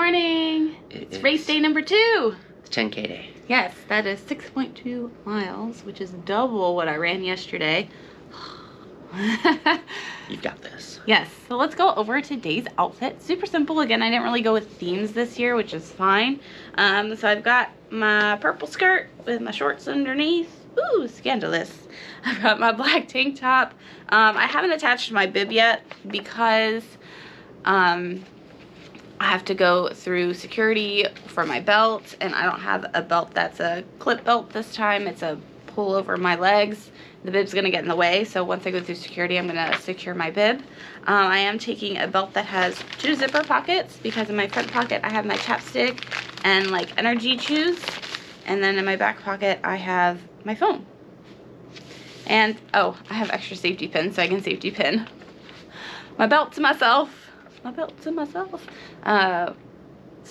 morning. It's race day number 2. It's 10K day. Yes, that is 6.2 miles, which is double what I ran yesterday. You've got this. Yes, so let's go over today's outfit. Super simple. Again, I didn't really go with themes this year, which is fine. So I've got my purple skirt with my shorts underneath. Ooh, scandalous. I've got my black tank top. I haven't attached my bib yet because I have to go through security for my belt, and I don't have a belt that's a clip belt this time. It's a pull over my legs. The bib's gonna get in the way, so once I go through security, I'm gonna secure my bib. I am taking a belt that has 2 zipper pockets because in my front pocket I have my chapstick and like energy chews, and then in my back pocket I have my phone. And oh, I have extra safety pins so I can safety pin my belt to myself. So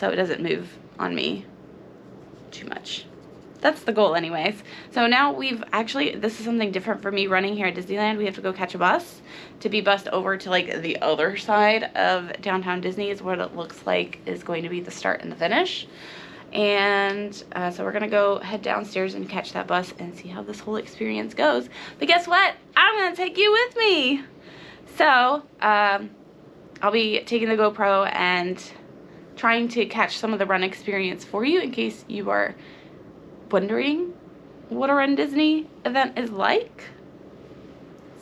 it doesn't move on me too much. That's the goal anyways. So now this is something different for me running here at Disneyland. We have to go catch a bus to be bussed over to like the other side of downtown Disney is what it looks like is going to be the start and the finish. And so we're gonna go head downstairs and catch that bus and see how this whole experience goes. But guess what? I'm gonna take you with me. So I'll be taking the GoPro and trying to catch some of the run experience for you in case you are wondering what a Run Disney event is like.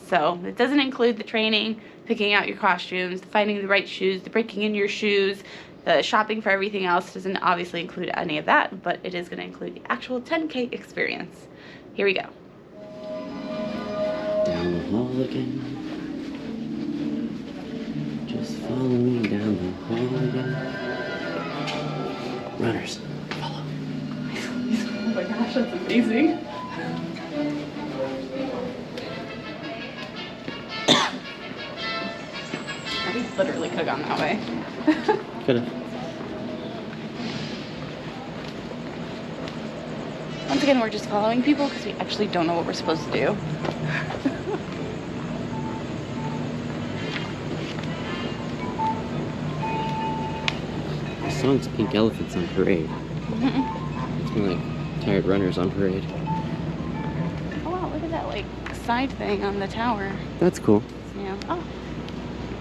So it doesn't include the training, picking out your costumes, finding the right shoes, the breaking in your shoes, the shopping for everything else. Doesn't obviously include any of that, but it is going to include the actual 10K experience. Here we go. Down the hall again. Just follow me down the hall again. Runners, follow. Oh my gosh, that's amazing. I literally could have gone that way. Could've. Once again, we're just following people because we actually don't know what we're supposed to do. The song's Pink Elephants on Parade. It's more like Tired Runners on Parade. Oh wow, look at that like side thing on the tower. That's cool. Yeah. Oh.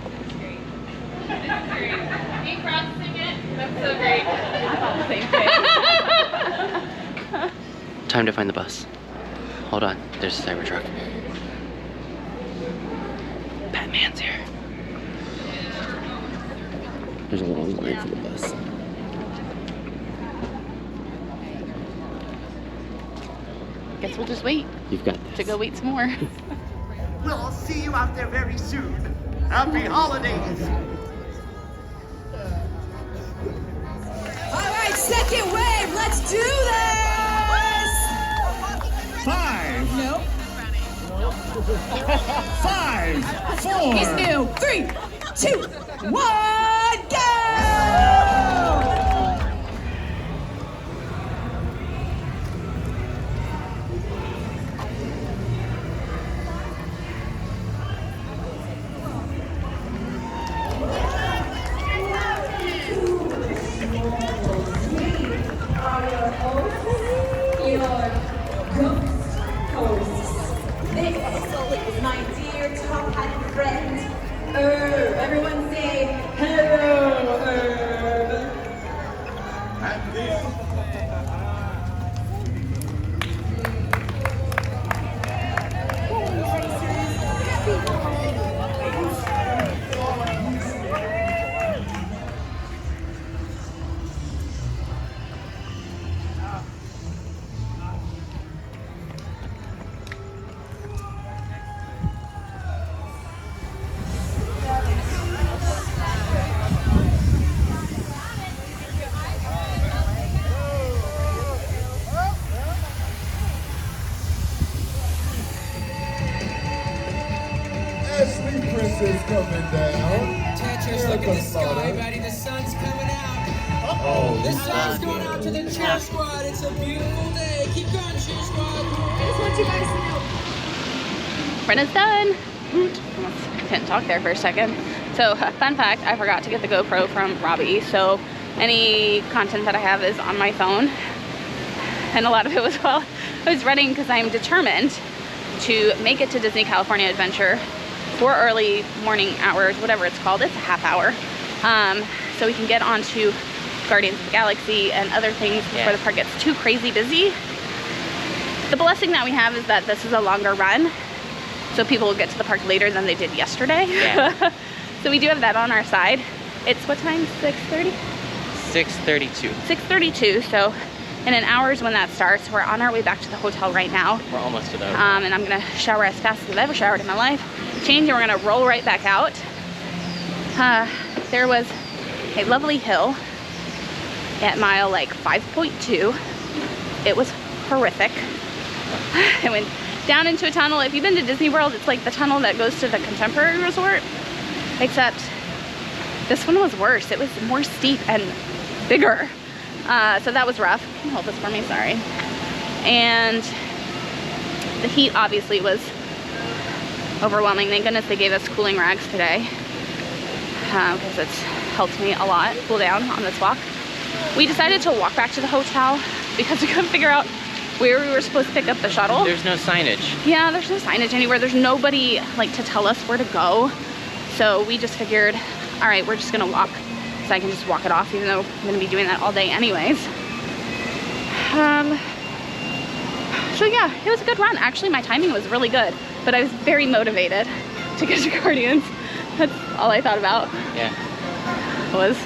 That's great. That's great. Are you crossing it? That's so great. I thought the same thing. Time to find the bus. Hold on, there's a Cybertruck. Batman's here. There's a long line for the bus. Guess we'll just wait You've got this. to go wait some more. We'll see you out there very soon. Happy holidays. All right, second wave, let's do this! 5, Nope. 5, 4. He's new. 3, 2, 1, go! My dear top hat friend, Herb. Everyone say hello, Herb. Ashley Prince is coming down. Tetris, look at the sky, buddy. The sun's coming out. Oh, The sun's going out to the cheer squad. It's a beautiful day. Keep going, cheer squad. I just want you guys to know. Brenna's done. Almost couldn't talk there for a second. So fun fact, I forgot to get the GoPro from Robbie. So any content that I have is on my phone. And a lot of it was while I was running, because I'm determined to make it to Disney California Adventure for early morning hours, whatever it's called. It's a half hour. So we can get on to Guardians of the Galaxy and other things before the park gets too crazy busy. The blessing that we have is that this is a longer run, so people will get to the park later than they did yesterday. Yeah. So we do have that on our side. It's what time? 6:30? 6:32. 6:32, so in an hour is when that starts. We're on our way back to the hotel right now. We're almost to the hotel. And I'm gonna shower as fast as I've ever showered in my life. Change, and we're gonna roll right back out. There was a lovely hill at mile like 5.2. It was horrific. I went down into a tunnel. If you've been to Disney World, it's like the tunnel that goes to the Contemporary Resort, except this one was worse. It was more steep and bigger. So that was rough. Can you hold this for me? Sorry. And the heat obviously was overwhelming. Thank goodness they gave us cooling rags today, because it's helped me a lot cool down on this walk. We decided to walk back to the hotel because we couldn't figure out where we were supposed to pick up the shuttle. There's no signage. Yeah, there's no signage anywhere. There's nobody like to tell us where to go. So we just figured, all right, we're just gonna walk, so I can just walk it off, even though I'm gonna be doing that all day anyways. So yeah, it was a good run. Actually, my timing was really good, but I was very motivated to get to Guardians. That's all I thought about. Yeah. Was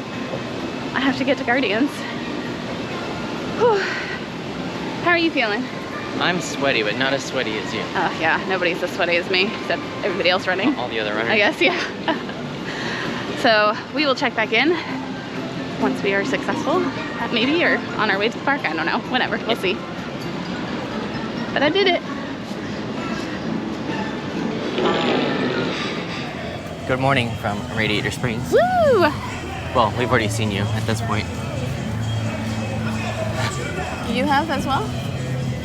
I have to get to Guardians. Whew. How are you feeling? I'm sweaty, but not as sweaty as you. Oh yeah, nobody's as sweaty as me, except everybody else running. All the other runners. I guess, yeah. So we will check back in once we are successful, maybe, or on our way to the park. I don't know, whatever, we'll see. But I did it. Good morning from Radiator Springs. Woo! Well, we've already seen you at this point. You have as well?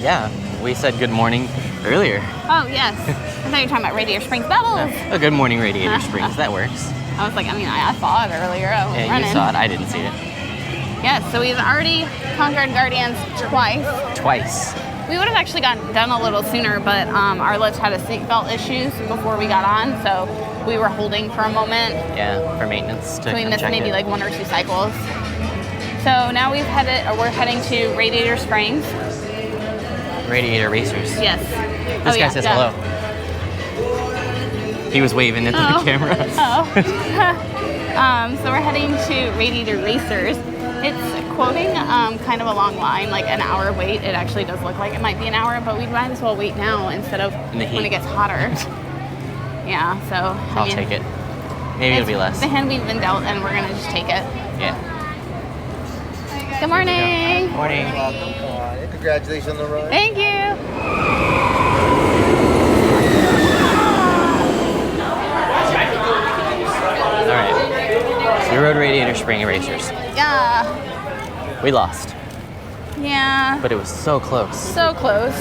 Yeah, we said good morning earlier. Oh, yes. I thought you were talking about Radiator Springs Bubbles. Oh, good morning, Radiator Springs. That works. I was like, I saw it earlier. I was Yeah, running. you saw it. I didn't see it. Yes, so we've already conquered Guardians twice. Twice. We would have actually gotten done a little sooner, but our lift had a seatbelt issues before we got on, so we were holding for a moment. Yeah, for maintenance. So we missed maybe like 1 or 2 cycles. So now we're heading to Radiator Springs. Radiator Racers. Yes. This guy says hello. He was waving into the camera. Oh. So we're heading to Radiator Racers. It's quoting kind of a long line, like an hour wait. It actually does look like it might be an hour, but we might as well wait now instead of In the heat. when it gets hotter. Yeah, so I'll take it. Maybe it'll be less. The hand we've been dealt, and we're gonna just take it. Yeah. Good morning. Morning. Congratulations on the run. Thank you. All right. So we rode Radiator Spring Racers. Yeah. We lost, Yeah. but it was so close. So close.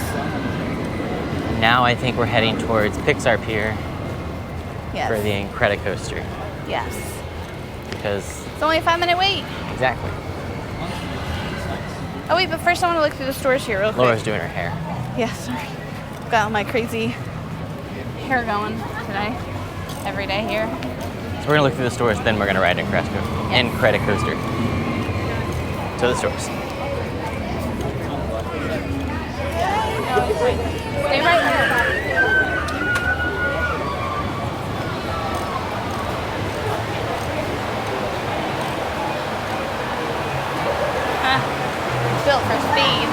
Now I think we're heading towards Pixar Pier Yes. for the Incredicoaster. Yes. Because, It's only a 5-minute wait. exactly. Oh wait, but first I want to look through the stores here real quick. Laura's doing her hair. Yeah, sorry. Got all my crazy hair going today. Every day here. So we're gonna look through the stores, then we're gonna ride Incredicoaster. To the stores. Stay right here. Built for speed.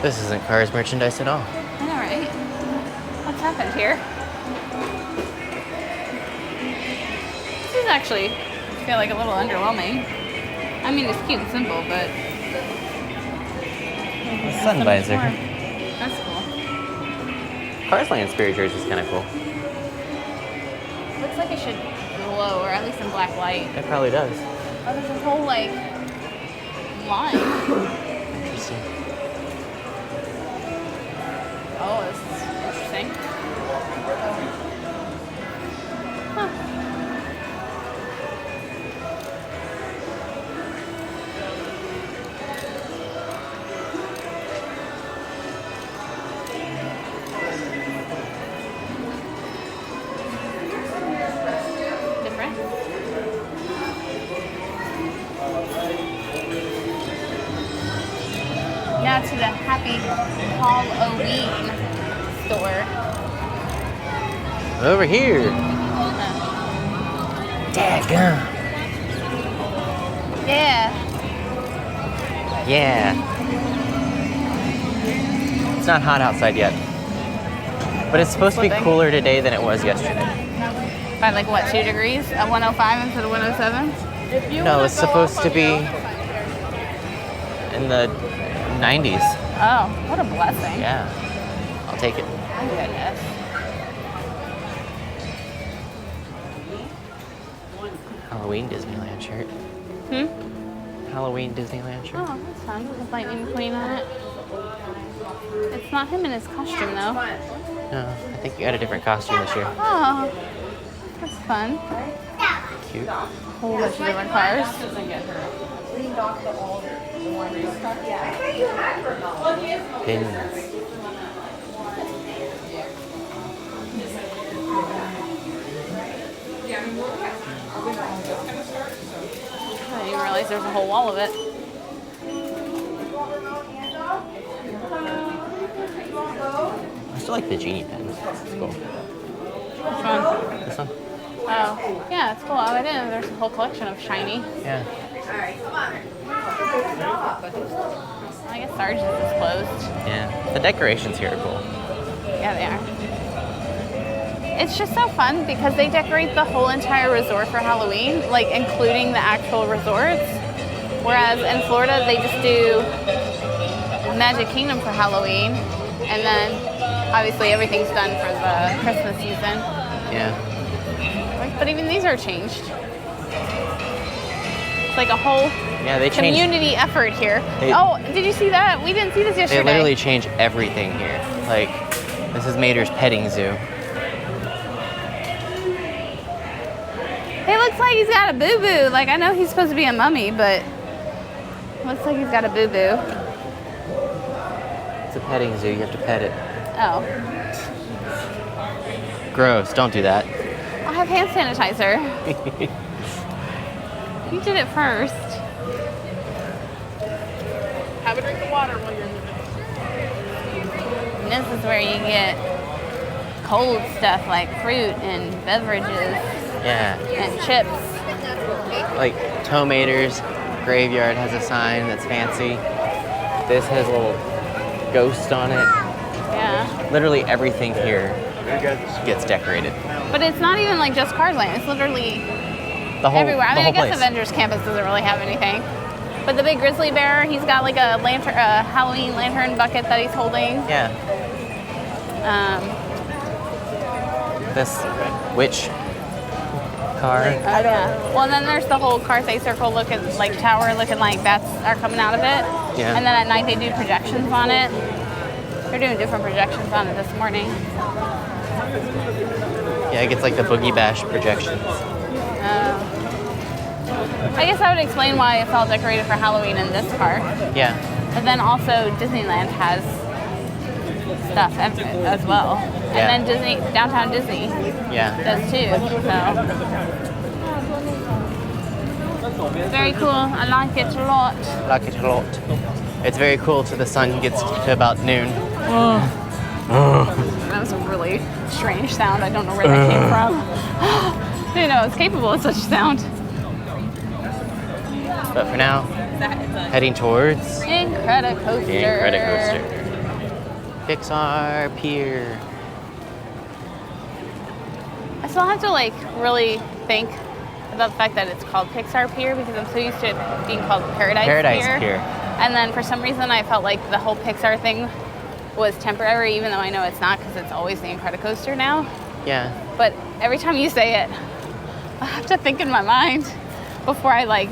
This isn't Cars merchandise at all. I know, right? What's happened here? This is actually, I feel like, a little underwhelming. I mean, it's cute and simple, but... A sun visor. That's cool. Cars Land Spirit Jersey is kind of cool. Looks like it should glow, or at least in black light. It probably does. Oh, there's a whole like line. Interesting. Oh, this is interesting. Huh. Different. Now to the Happy Halloween store. Over here. Daggum. Yeah. Yeah. It's not hot outside yet. But it's supposed to be Flipping. cooler today than it was yesterday. By like what, 2 degrees at 105 instead of 107? No, it's supposed to be in the 90s. Oh, what a blessing. Yeah. I'll take it. Oh, goodness. Halloween Disneyland shirt. Halloween Disneyland shirt. Oh, that's fun. With Lightning McQueen on it. It's not him in his costume, though. No, I think you got a different costume this year. Oh, that's fun. Cute. A whole bunch of different cars. Pins. I didn't even realize there was a whole wall of it. I still like the genie pins. It's cool. Which one? This one? Oh, yeah, it's cool. Oh, I didn't know there's a whole collection of shiny. Yeah. I guess Sarge's is closed. Yeah. The decorations here are cool. Yeah, they are. It's just so fun because they decorate the whole entire resort for Halloween, like including the actual resorts. Whereas in Florida, they just do Magic Kingdom for Halloween, and then obviously everything's done for the Christmas season. Yeah. But even these are changed. It's like a whole Yeah, they changed. community effort here. They- Oh, did you see that? We didn't see this They yesterday. literally change everything here. Like, this is Mater's petting zoo. It looks like he's got a boo-boo. Like, I know he's supposed to be a mummy, but looks like he's got a boo-boo. It's a petting zoo. You have to pet it. Oh. Gross. Don't do that. I'll have hand sanitizer. You did it first. Have a drink of water while you're in the And this is where you get cold stuff like fruit and beverages Yeah. and chips. Like, Tomater's Graveyard has a sign that's fancy. This has a little ghost on it. Yeah. Literally everything here gets decorated. But it's not even like just Cars Land. It's literally The whole, everywhere. I the mean, I whole guess place. Avengers Campus doesn't really have anything. But the big grizzly bear, he's got like a lantern, Halloween lantern bucket that he's holding. Yeah. This witch car. Yeah. Well, and then there's the whole Carthay Circle looking, like tower looking like bats are coming out of it. Yeah. And then at night they do projections on it. They're doing different projections on it this morning. Yeah, it gets like the Boogie Bash projections. I guess I would explain why it's all decorated for Halloween in this park. Yeah. But then also Disneyland has stuff as well. Yeah. And then Downtown Disney Yeah. does too. So very cool. I like it a lot. Like it a lot. It's very cool till the sun gets to about noon. That was a really strange sound. I don't know where that came from. Who knows? Capable of such a sound. But for now, heading towards Incredicoaster. the Incredicoaster. Pixar Pier. I still have to like really think about the fact that it's called Pixar Pier because I'm so used to it being called Paradise Pier. And then for some reason I felt like the whole Pixar thing was temporary, even though I know it's not because it's always the Incredicoaster now. Yeah. But every time you say it, I have to think in my mind before I like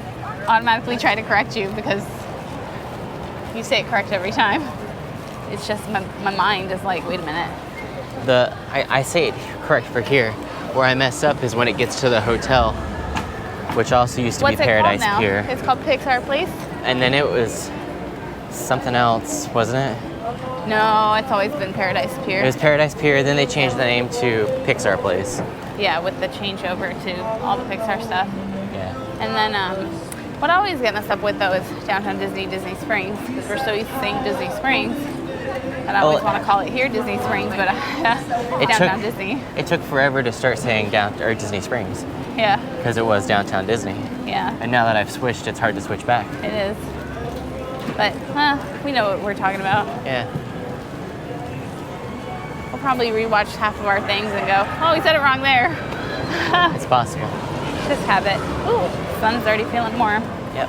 automatically try to correct you because you say it correct every time. It's just my mind is like, wait a minute. I say it correct for here. Where I mess up is when it gets to the hotel, which also used to What's be it Paradise called now? Pier. It's called Pixar Place? And then it was something else, wasn't it? No, it's always been Paradise Pier. It was Paradise Pier, then they changed the name to Pixar Place. Yeah, with the changeover to all the Pixar stuff. Yeah. And then what I always get messed up with though is Downtown Disney, Disney Springs, because we're so used to saying Disney Springs. And I always want to call it here Disney Springs, but Downtown Disney. It took forever to start saying Disney Springs Yeah, because it was Downtown Disney. yeah, And now that I've switched, it's hard to switch back. it is. But we know what we're talking about. Yeah. We'll probably rewatch half of our things and go, oh, we said it wrong there. It's possible. Just habit. Ooh, sun's already feeling warm. Yep.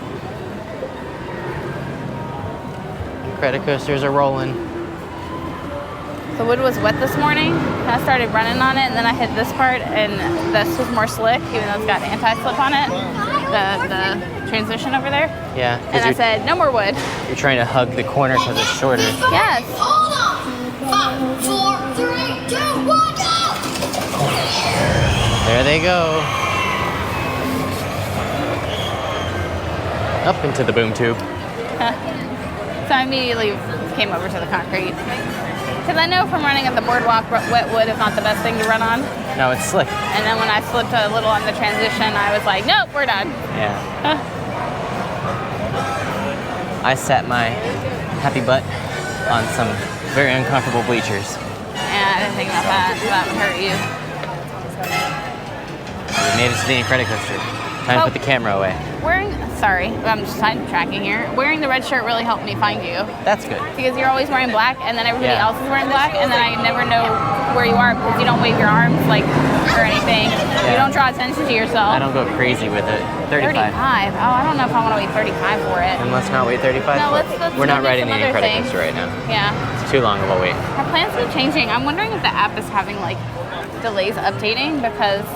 Credit coasters are rolling. The wood was wet this morning. I started running on it, and then I hit this part, and this was more slick, even though it's got anti-slip on it. The transition over there. Yeah. And I said, no more wood. You're trying to hug the corner because it's shorter. Yes. Hold on. 5, 4, 3, 2, 1, go! There they go. Up into the boom tube. So I immediately came over to the concrete. Because I know from running at the boardwalk, wet wood is not the best thing to run on. No, it's slick. And then when I slipped a little on the transition, I was like, nope, we're done. Yeah. I sat my happy butt on some very uncomfortable bleachers. Yeah, I didn't think about that. That would hurt you. We made it to the credit coaster. Time to put the camera away. Sorry, I'm just sidetracking here. Wearing the red shirt really helped me find you. That's good. Because you're always wearing black, and then everybody Yeah. else is wearing black, and then I never know where you are because you don't wave your arms like or anything. You don't draw attention to yourself. I don't go crazy with it. 35. 35. Oh, I don't know if I want to wait 35 for it. And let's not wait 35. No, let's We're not do riding some the other credit things. coaster right now. Yeah. It's too long of a wait. Our plans keep changing. I'm wondering if the app is having like delays updating because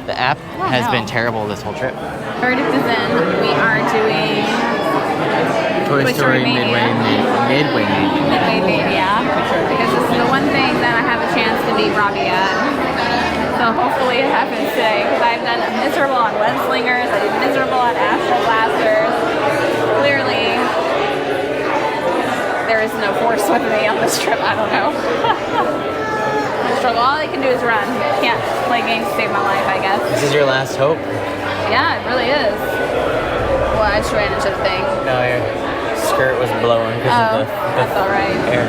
The app don't has know. been terrible this whole trip. verdict is in. We are doing Toy Story Midway Midway Mania because this is the one thing that I have a chance to beat Robbie at. So hopefully it happens today because I've done miserable on web slingers, I did miserable on astral blasters. Clearly, there is no force with me on this trip. I don't know. Struggle. All I can do is run. Can't play games to save my life, I guess. This is your last hope? Yeah, it really is. Well, I just ran into the thing. No, your skirt was blowing because of the That's all right. air.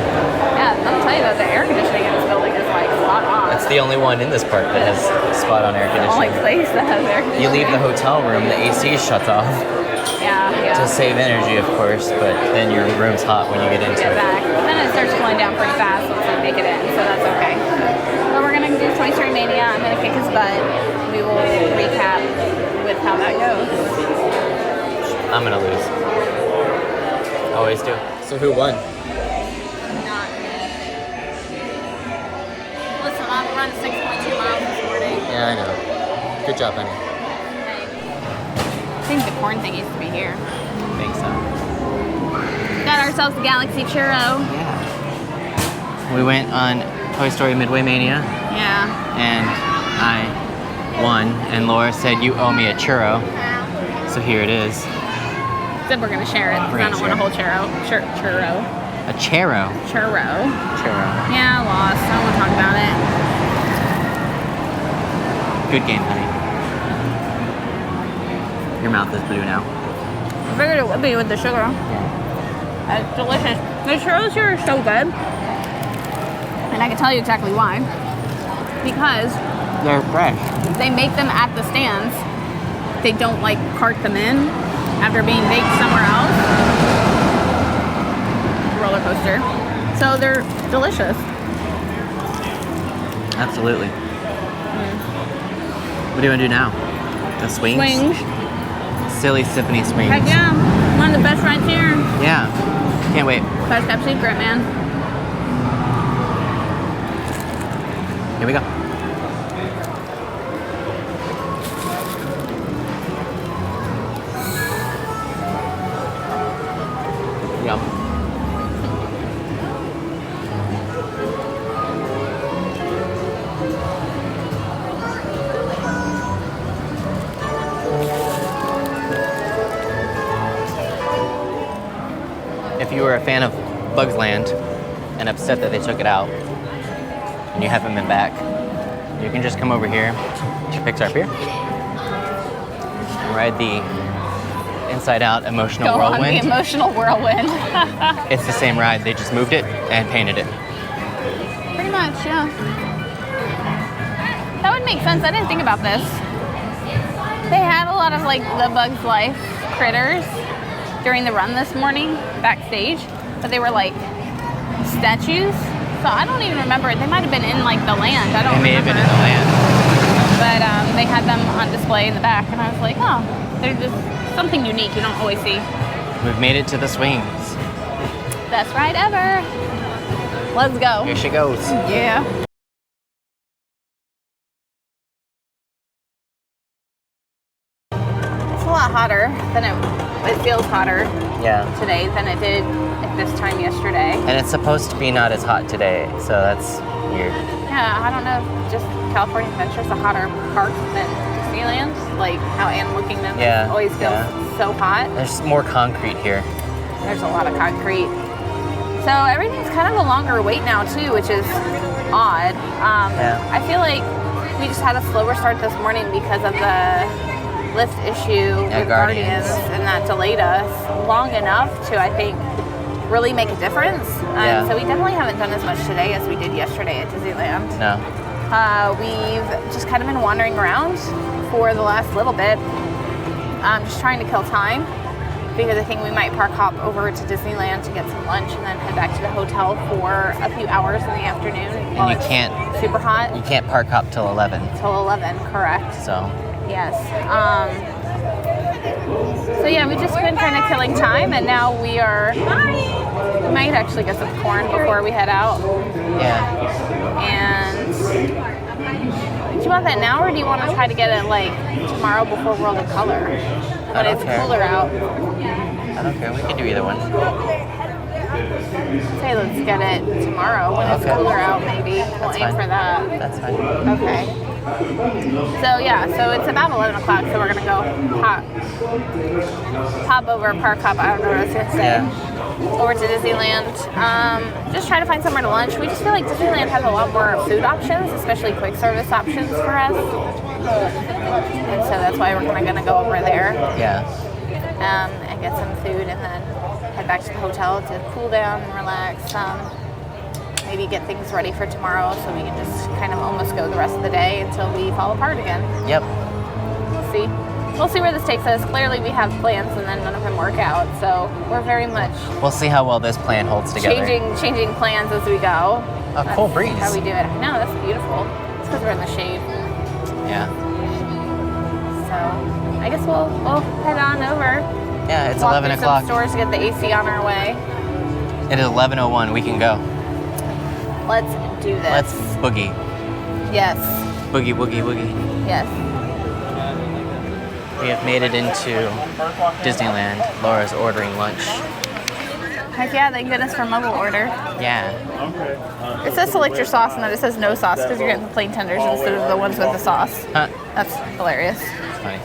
Yeah, I'll tell you though, the air conditioning in this building is like spot on. That's the only one in this park that has spot on air the only conditioning. place that has air conditioning. You leave the hotel room, the AC shuts off Yeah, yeah. to save energy, of course, but then your room's hot when you get into Get it. back. Then it starts cooling down pretty fast once we make it in, so that's okay. But we're gonna do Toy Story Mania. I'm gonna kick his butt. We will recap with how that goes. I'm gonna lose. Always do. So who won? Not me. Listen, I've run 6.2 miles this morning. Yeah, I know. Good job, honey. I think the corn thing used to be here. I think so. Got ourselves the Galaxy Churro. Yeah. We went on Toy Story Midway Mania, Yeah. and I won, and Laura said, you owe me a churro. So here it is. Said we're gonna share it because I don't want a whole churro. Churro. A churro. Churro. Churro. Yeah, I lost. I don't want to talk about it. Good game, honey. Your mouth is blue now. I figured it would be with the sugar. It's delicious. The churros here are so good. And I can tell you exactly why. Because They're fresh. they make them at the stands. They don't like cart them in after being baked somewhere else. Roller coaster. So they're delicious. Absolutely. What do you want to do now? The swings? Swings. Silly Symphony swings. Heck yeah. One of the best rides here. Yeah. Can't wait. Best kept secret, man. Here we go. are a fan of Bugs Land and upset that they took it out, and you haven't been back, you can just come over here to Pixar Pier and ride the Inside Out Emotional Go on the Whirlwind. emotional whirlwind. It's the same ride, they just moved it and painted it. Pretty much, yeah. That would make sense. I didn't think about this. They had a lot of like the Bugs Life critters during the run this morning backstage, but they were like statues. So I don't even remember. They might have been in like the land. I don't They may have remember. been in the land. But they had them on display in the back, and I was like, oh, they're just something unique you don't always see. We've made it to the swings. Best ride ever. Let's go. Here she goes. Yeah. It's a lot hotter than it feels hotter Yeah. today than it did at this time yesterday. And it's supposed to be not as hot today, so that's weird. Yeah, I don't know. Just California Adventure's a hotter park than Disneyland. Like how Animal Kingdom Yeah, always feels yeah. so hot. There's more concrete here. There's a lot of concrete. So everything's kind of a longer wait now too, which is odd. Yeah. I feel like we just had a slower start this morning because of the lift issue with Guardians. and that delayed us long enough to, I think, really make a difference. Yeah. So we definitely haven't done as much today as we did yesterday at Disneyland. No. We've just kind of been wandering around for the last little bit, just trying to kill time, because I think we might park hop over to Disneyland to get some lunch and then head back to the hotel for a few hours in the afternoon. while you it's can't- super hot. You can't park hop till 11, Till 11, correct. so. Yes. So yeah, we've just been kind of killing time, and now we might actually get some corn before we head out. Yeah. And do you want that now, or do you want to try to get it like tomorrow before World of Color when don't it's care. cooler out? I don't care. We can do either one. Say let's get it tomorrow when it's Okay. cooler out. Maybe we'll That's aim fine. for that. That's fine. Okay. So yeah, so it's about 11 o'clock, so we're gonna go pop over, park hop, I don't know what I was gonna say, over to Disneyland. Just try to find somewhere to lunch. We just feel like Disneyland has a lot more food options, especially quick service options for us. And so that's why we're kinda gonna go over there Yeah. and get some food and then head back to the hotel to cool down and relax. Maybe get things ready for tomorrow so we can just kind of almost go the rest of the day until we fall apart again. Yep. We'll see. We'll see where this takes us. Clearly we have plans and then none of them work out. So we're very much We'll see how well this plan holds together. changing plans as we go. A cool That's breeze. How we do it. No, that's beautiful. It's because we're in the shade. Yeah. So I guess we'll head on over. Yeah, it's Walk 11 through o'clock. some stores to get the AC on our way. It is 11:01. We can go. Let's do this. Let's boogie. Yes. Boogie, woogie, woogie. Yes. We have made it into Disneyland. Laura's ordering lunch. Heck yeah, thank goodness for mobile order. Yeah. It says select your sauce and then it says no sauce because you're getting the plain tenders instead of the ones with the sauce. Huh. That's hilarious. It's funny.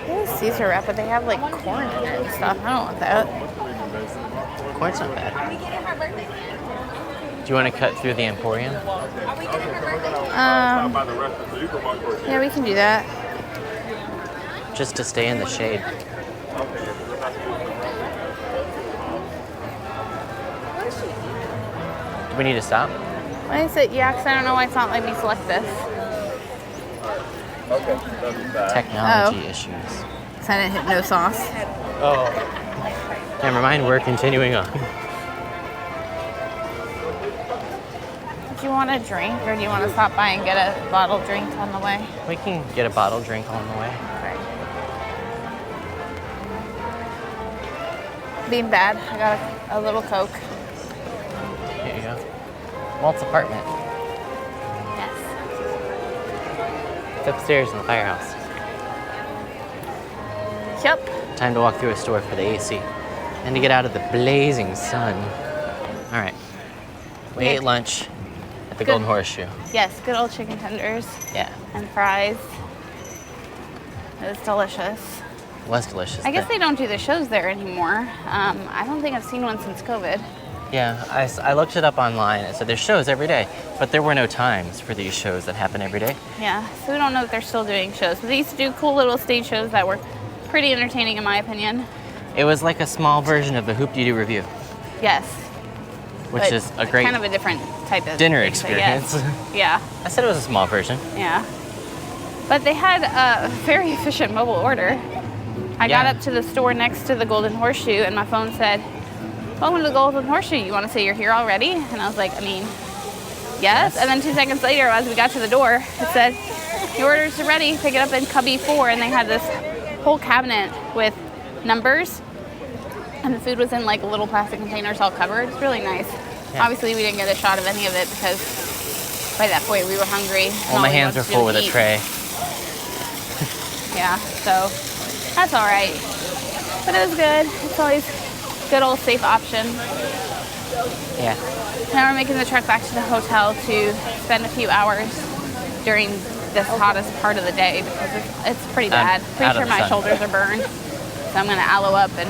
It is Caesar wrap, but they have like corn in it and stuff. I don't want that. Corn's not bad. Do you want to cut through the Emporium? Yeah, we can do that. Just to stay in the shade. Do we need to stop? Why is it? Yeah, because I don't know why it's not letting me select this. Technology Oh. issues. Because I didn't hit no sauce. Oh. Never mind, we're continuing on. Do you want a drink or do you want to stop by and get a bottled drink on the way? We can get a bottled drink on the way. Okay. Being bad, I got a little Coke. Here you go. Walt's apartment. Yes. It's upstairs in the firehouse. Yep. Time to walk through a store for the AC and to get out of the blazing sun. All right. We Yeah. ate lunch, at the Good. Golden Horseshoe. Yes, good old chicken tenders Yeah, and fries. It was delicious. it was delicious. I guess they don't do the shows there anymore. I don't think I've seen one since COVID. Yeah, I looked it up online. It said there's shows every day, but there were no times for these shows that happen every day. Yeah, so we don't know if they're still doing shows. But they used to do cool little stage shows that were pretty entertaining in my opinion. It was like a small version of the Hoop-Dee-Doo Review, Yes. which but is a great kind of a different type of dinner thing, so yes. experience. Yeah, I said it was a small version. yeah. But they had a very efficient mobile order. I got Yeah. up to the store next to the Golden Horseshoe and my phone said, "Welcome to the Golden Horseshoe. You want to say you're here already?" And I was like, I mean, yes. And then 2 seconds later, as we got to the door, it said, "Your orders are ready. Pick it up in cubby 4." And they had this whole cabinet with numbers. And the food was in like little plastic containers all covered. It's really nice. Yeah. Obviously, we didn't get a shot of any of it because by that point we were hungry. and Well, all my we hands wanted were to do full was with a eat. tray. Yeah, so that's all right. But it was good. It's always a good old safe option. Yeah. Now we're making the trek back to the hotel to spend a few hours during this hottest part of the day because it's pretty bad. out Pretty of sure the my sun. shoulders are burned. So I'm gonna aloe up and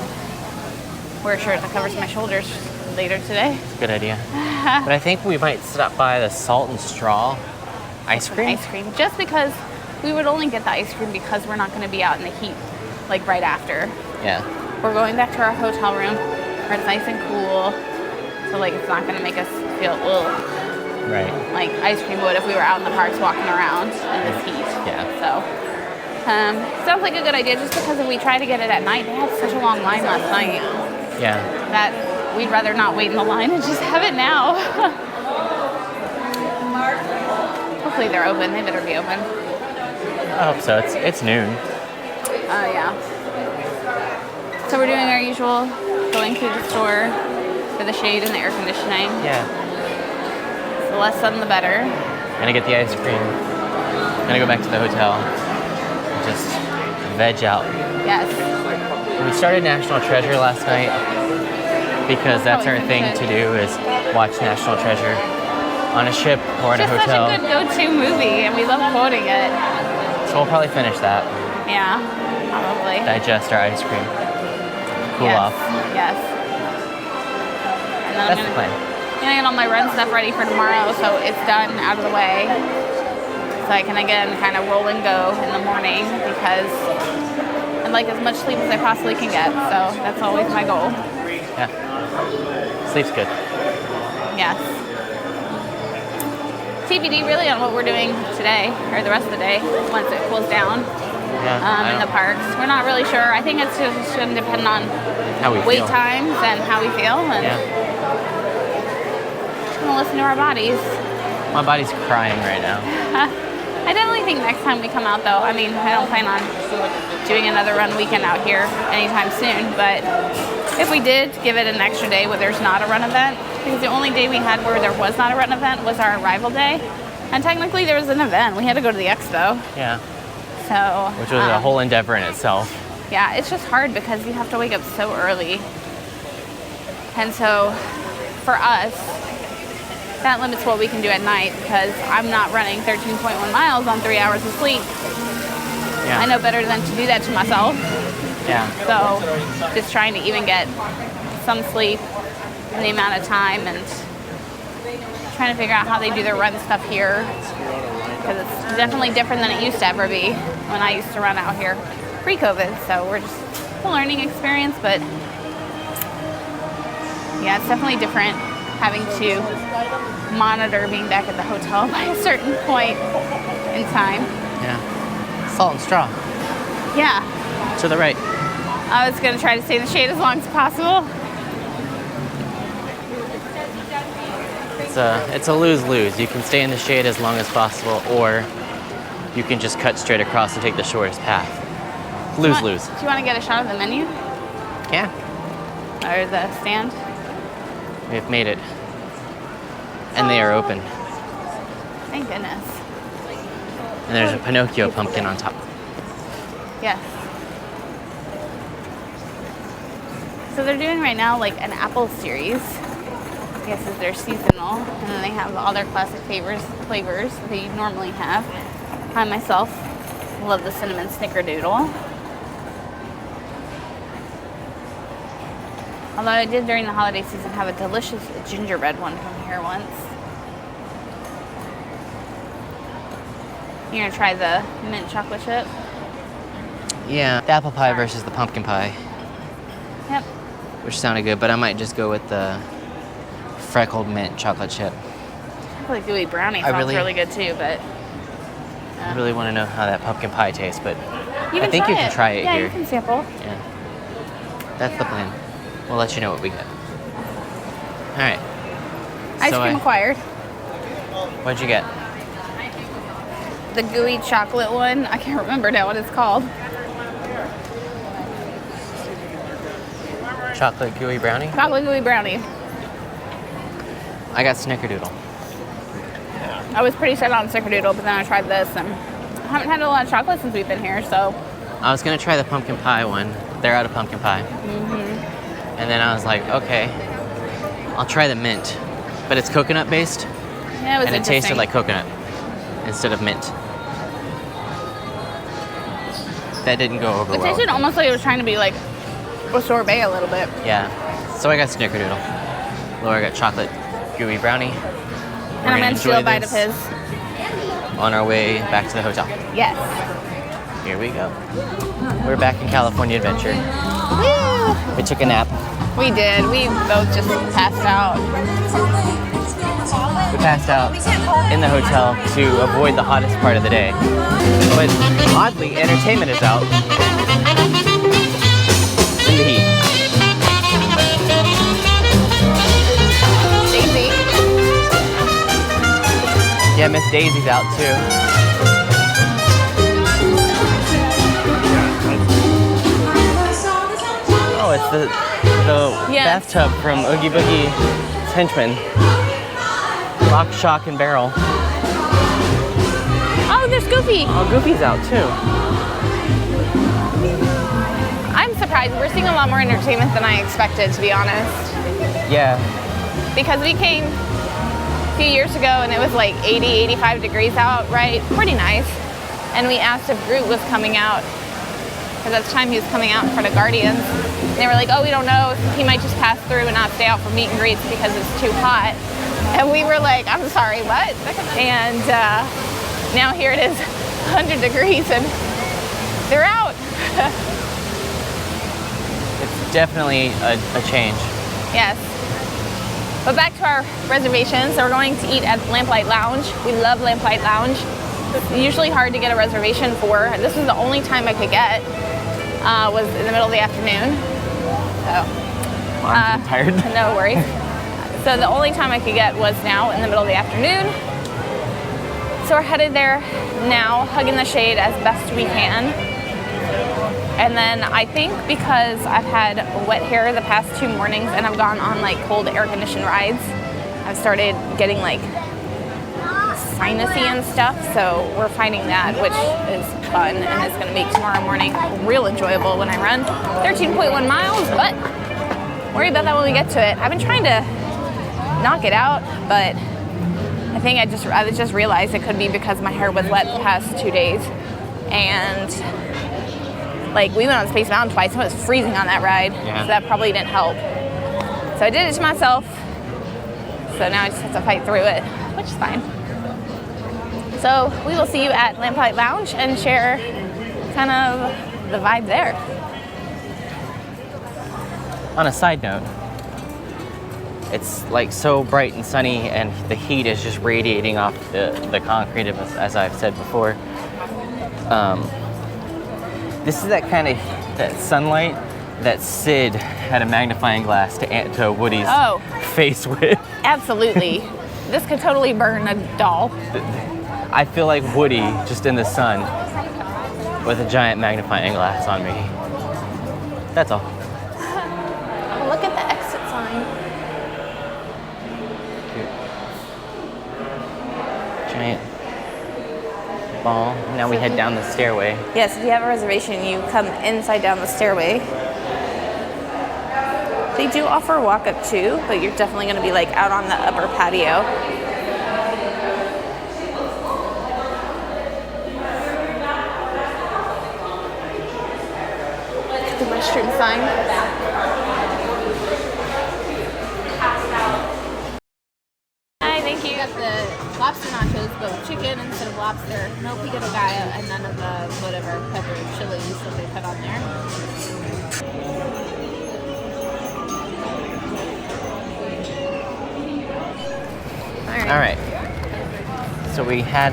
wear a shirt that covers my shoulders later today. Good idea. But I think we might stop by the Salt and Straw ice cream. Ice cream. Just because we would only get the ice cream because we're not gonna be out in the heat like right after. Yeah. We're going back to our hotel room where it's nice and cool. So like it's not gonna make us feel Right. like ice cream would if we were out in the parks walking around in this heat. Yeah. So sounds like a good idea just because if we try to get it at night, they had such a long line last night Yeah. that we'd rather not wait in the line and just have it now. Hopefully they're open. They better be open. I hope so. It's noon. Yeah. So we're doing our usual going through the store for the shade and the air conditioning. Yeah. The less sun, the better. Gonna get the ice cream. Gonna go back to the hotel. And just veg out. Yes. We started National Treasure last night because that's our Probably thing finish to it. do is watch National Treasure on a ship or in a Just hotel. such a good go-to movie, and we love quoting it. So we'll probably finish that. Yeah, probably. Digest our ice cream. Cool yes. off. Yes. And then That's the I'm plan. gonna get all my run stuff ready for tomorrow, so it's done, out of the way. So I can again kind of roll and go in the morning because I'd like as much sleep as I possibly can get. So that's always my goal. Yeah. Sleep's good. Yes. TBD really on what we're doing today or the rest of the day once it cools down Yeah. in the parks. We're not really sure. I think it's just going to depend on How we wait feel. times and how we feel. And Yeah. just going to listen to our bodies. My body's crying right now. I definitely think next time we come out, though, I mean, I don't plan on doing another run weekend out here anytime soon, but if we did give it an extra day where there's not a run event, because the only day we had where there was not a run event was our arrival day, and technically there was an event. We had to go to the expo, Yeah. so Which was a whole endeavor in itself. yeah, it's just hard because you have to wake up so early, and so for us, that limits what we can do at night because I'm not running 13.1 miles on 3 hours of sleep. Yeah. I know better than to do that to myself. Yeah. So just trying to even get some sleep in the amount of time and trying to figure out how they do their run stuff here because it's definitely different than it used to ever be when I used to run out here pre-COVID. So we're just a learning experience, but yeah, it's definitely different having to monitor being back at the hotel by a certain point in time. Yeah. Salt and Straw. Yeah. To the right. I was going to try to stay in the shade as long as possible. It's a lose-lose. You can stay in the shade as long as possible, or you can just cut straight across and take the shortest path. Lose-lose. Do you want to get a shot of the menu Yeah. or the stand? We've made it. And they are open. Thank goodness. And there's a Pinocchio pumpkin on top. Yes. So they're doing right now like an Apple series I guess is their seasonal, and then they have all their classic flavors that they normally have. I myself love the cinnamon snickerdoodle. Although I did during the holiday season have a delicious gingerbread one from here once. You're gonna try the mint chocolate chip? Yeah, the apple pie versus the pumpkin pie, Yep. which sounded good, but I might just go with the freckled mint chocolate chip. I feel like gooey brownie I sounds really- really good too, but I really want to know how that pumpkin pie tastes, but you I can think try you can try it yeah, here. you can sample. Yeah, that's the plan. We'll let you know what we get. All right. Ice So cream acquired. What'd you get? The gooey chocolate one. I can't remember now what it's called. Chocolate gooey brownie? Chocolate gooey brownie. I got snickerdoodle. I was pretty set on snickerdoodle, but then I tried this, and I haven't had a lot of chocolate since we've been here, so I was gonna try the pumpkin pie one. They're out of pumpkin pie. And then I was like, okay, I'll try the mint, but it's coconut based, yeah, it was and it tasted interesting. like coconut instead of mint. That didn't go over It well. tasted almost like it was trying to be like a sorbet a little bit. Yeah. So I got snickerdoodle. Laura got chocolate gooey brownie. And I'm gonna steal a bite of his. On our way back to the hotel. Yes. Here we go. We're back in California Adventure. Woo! We took a nap. We did. We both just passed out. We passed out in the hotel to avoid the hottest part of the day. But oddly, entertainment is out in the heat. Daisy. Yeah, Miss Daisy's out too. Oh, it's the Yes. bathtub from Oogie Boogie's Henchman. Lock, shock, and barrel. Oh, there's Goofy. Oh, Goofy's out too. I'm surprised. We're seeing a lot more entertainment than I expected, to be honest. Yeah. Because we came a few years ago and it was like 80, 85 degrees out, right? Pretty nice. And we asked if Groot was coming out, because at the time he was coming out in front of Guardians. And they were like, oh, we don't know. He might just pass through and not stay out for meet and greets because it's too hot. And we were like, I'm sorry, what? And now here it is, 100 degrees and they're out. It's definitely a change. Yes. But back to our reservations. So we're going to eat at Lamplight Lounge. We love Lamplight Lounge. It's usually hard to get a reservation for. This was the only time I could get, was in the middle of the afternoon. So, I'm tired. no worries. So the only time I could get was now in the middle of the afternoon. So we're headed there now, hugging the shade as best we can. And then I think because I've had wet hair the past 2 mornings and I've gone on like cold air conditioned rides, I've started getting like sinusy and stuff. So we're finding that, which is fun and it's gonna make tomorrow morning real enjoyable when I run 13.1 miles, but worry about that when we get to it. I've been trying to knock it out, but I think I just realized it could be because my hair was wet the past 2 days. And like we went on Space Mountain twice and it was freezing on that ride. Yeah. So that probably didn't help. So I did it to myself. So now I just have to fight through it, which is fine. So we will see you at Lamplight Lounge and share kind of the vibe there. On a side note, it's like so bright and sunny and the heat is just radiating off the concrete, as I've said before. This is that kind of that sunlight that Sid had a magnifying glass to Woody's Oh. face with. Absolutely. This could totally burn a doll. I feel like Woody just in the sun with a giant magnifying glass on me. That's all. Oh, look at the exit sign. Giant ball. Now we head down the stairway. Yes, if you have a reservation, you come inside down the stairway. They do offer walk-up too, but you're definitely going to be like out on the upper patio. The restroom sign. Hi, thank you. We got the lobster nachos, but with chicken instead of lobster. No pico de gallo, and none of the whatever pepper chilies that they put on there. All right. So we had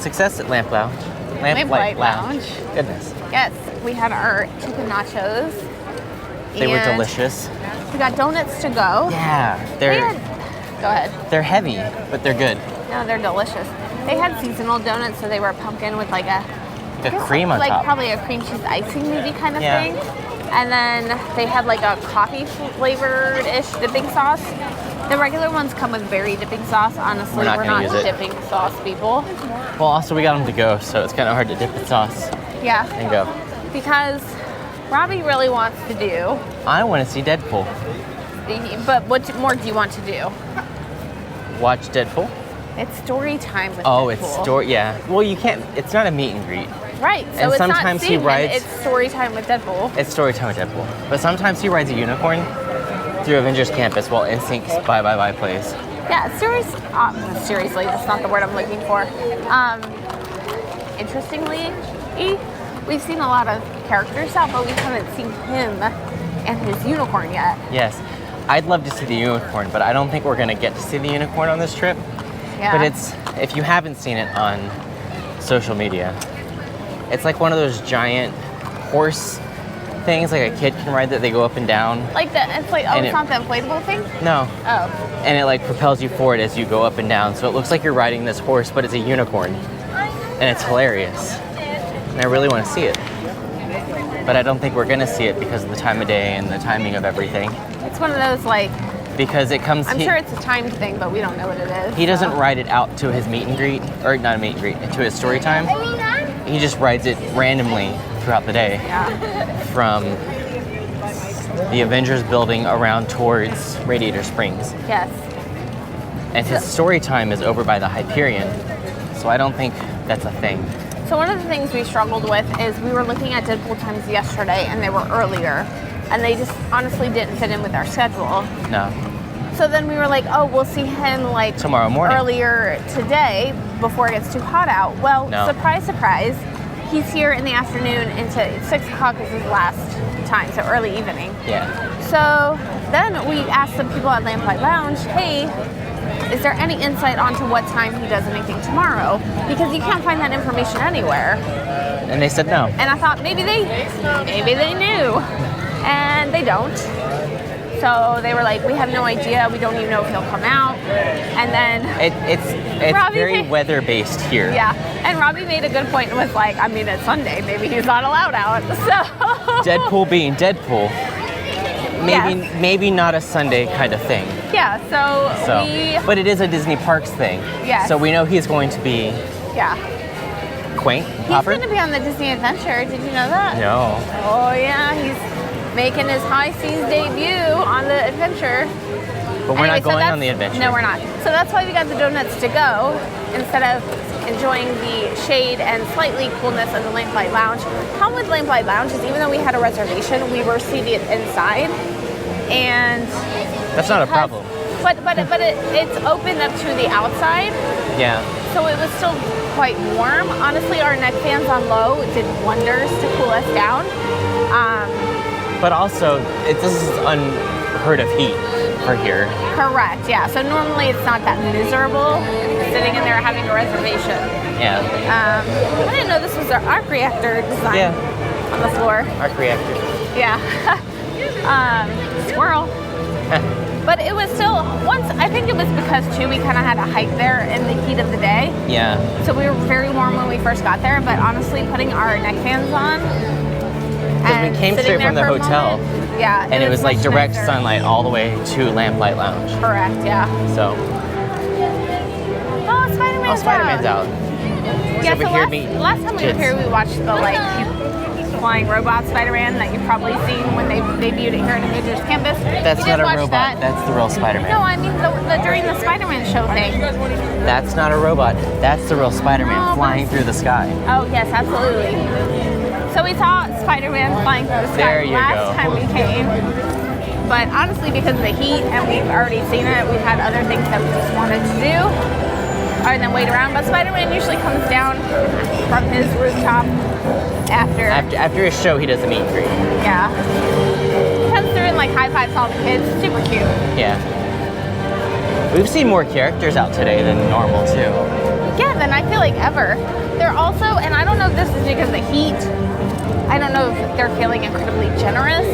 success at Lamplight Lounge. Lamplight Lounge. Goodness. Yes, we had our chicken nachos. They were and delicious. We got donuts to go. Yeah. We They're had- Go ahead. they're heavy, but they're good. No, they're delicious. They had seasonal donuts, so they were pumpkin with like a The cream on like top. probably a cream cheese icing maybe kind of Yeah. thing. And then they had like a coffee flavored-ish dipping sauce. The regular ones come with berry dipping sauce. Honestly, We're not we're gonna not use it. dipping sauce people. Well, also we got them to go, so it's kind of hard to dip in sauce Yeah, and go. because Robbie really wants to do. I want to see Deadpool. But what more do you want to do? Watch Deadpool. It's story time with Oh, Deadpool. it's story. Yeah. Well, you can't. It's not a meet and greet. Right, so And it's sometimes not he seeing him, rides- it's story time with Deadpool. It's story time with Deadpool. But sometimes he rides a unicorn through Avengers Campus while NSYNC's Bye Bye Bye plays. Yeah, seriously, that's not the word I'm looking for. Interestingly, we've seen a lot of characters out, but we haven't seen him and his unicorn yet. Yes. I'd love to see the unicorn, but I don't think we're going to get to see the unicorn on this trip. Yeah. But it's, if you haven't seen it on social media, it's like one of those giant horse things like a kid can ride that they go up and down. Like it's like, And it's not the inflatable thing? No. Oh. And it like propels you forward as you go up and down. So it looks like you're riding this horse, but it's a unicorn. And it's hilarious. And I really want to see it. But I don't think we're going to see it because of the time of day and the timing of everything. It's one of those like, Because it comes... I'm sure it's a timed thing, but we don't know what it is. He doesn't so. ride it out to his meet and greet, or not a meet and greet, to his story time. He just rides it randomly throughout the day Yeah. from the Avengers building around towards Radiator Springs. Yes. And his story time is over by the Hyperion, so I don't think that's a thing. So one of the things we struggled with is we were looking at Deadpool times yesterday, and they were earlier, and they just honestly didn't fit in with our schedule. No. So then we were like, oh, we'll see him like Tomorrow morning. earlier today before it gets too hot out. Well, No. surprise, surprise, he's here in the afternoon into 6 o'clock is his last time, so early evening. Yeah. So then we asked some people at Lamplight Lounge, hey, is there any insight onto what time he does anything tomorrow? Because you can't find that information anywhere. And they said no. And I thought maybe they knew, and they don't. So they were like, we have no idea. We don't even know if he'll come out. And then It's Robbie very made- weather based here. yeah, and Robbie made a good point and was like, I mean, it's Sunday. Maybe he's not allowed out. So Deadpool being Deadpool, maybe Yes. maybe not a Sunday kind of thing. yeah, So, we but it is a Disney Parks thing. Yes. So we know he's going to be yeah. quaint, He's Hopper. going to be on the Disney Adventure. Did you know that? No. Oh yeah, he's making his high seas debut on the adventure. But we're Anyway, not so going that's- on the adventure. No, we're not. So that's why we got the donuts to go instead of enjoying the shade and slightly coolness of the Lamplight Lounge. Problem with Lamplight Lounge is even though we had a reservation, we were seated inside, and That's not a because- problem. But it's opened up to the outside, Yeah. so it was still quite warm. Honestly, our neck fans on low did wonders to cool us down. But also, this is unheard of heat for here. Correct, yeah. So normally it's not that miserable sitting in there having a reservation. Yeah. I didn't know this was our arc reactor design Yeah. on the floor. Arc reactor. Yeah. Squirrel. But it was still, I think it was because too, we kind of had to hike there in the heat of the day. Yeah. So we were very warm when we first got there, but honestly putting our neck fans on and we came sitting straight there from the for a hotel. moment, yeah. And it was like much direct nicer. sunlight all the way to Lamplight Lounge. Correct, yeah. So, Oh, Spider-Man's Spider-Man's out. Yeah, over so here meeting last time we were kids. here, we watched the like flying robot Spider-Man that you've probably seen when they debuted it here at Avengers Campus. That's You not did a watch robot. that. That's the real Spider-Man. No, I mean the during the Spider-Man show thing. That's not a robot. That's the real Spider-Man No, but- flying through the sky. Oh yes, absolutely. So we saw Spider-Man flying through the sky There you last go. time we came. But honestly, because of the heat and we've already seen it, we've had other things that we just wanted to do other than wait around. But Spider-Man usually comes down from his rooftop after. After his show, he does a meet and greet. Yeah. He comes through and like high fives all the kids. Super cute. Yeah. We've seen more characters out today than normal too. Yeah, than I feel like ever. They're also, and I don't know if this is because of the heat. I don't know if they're feeling incredibly generous,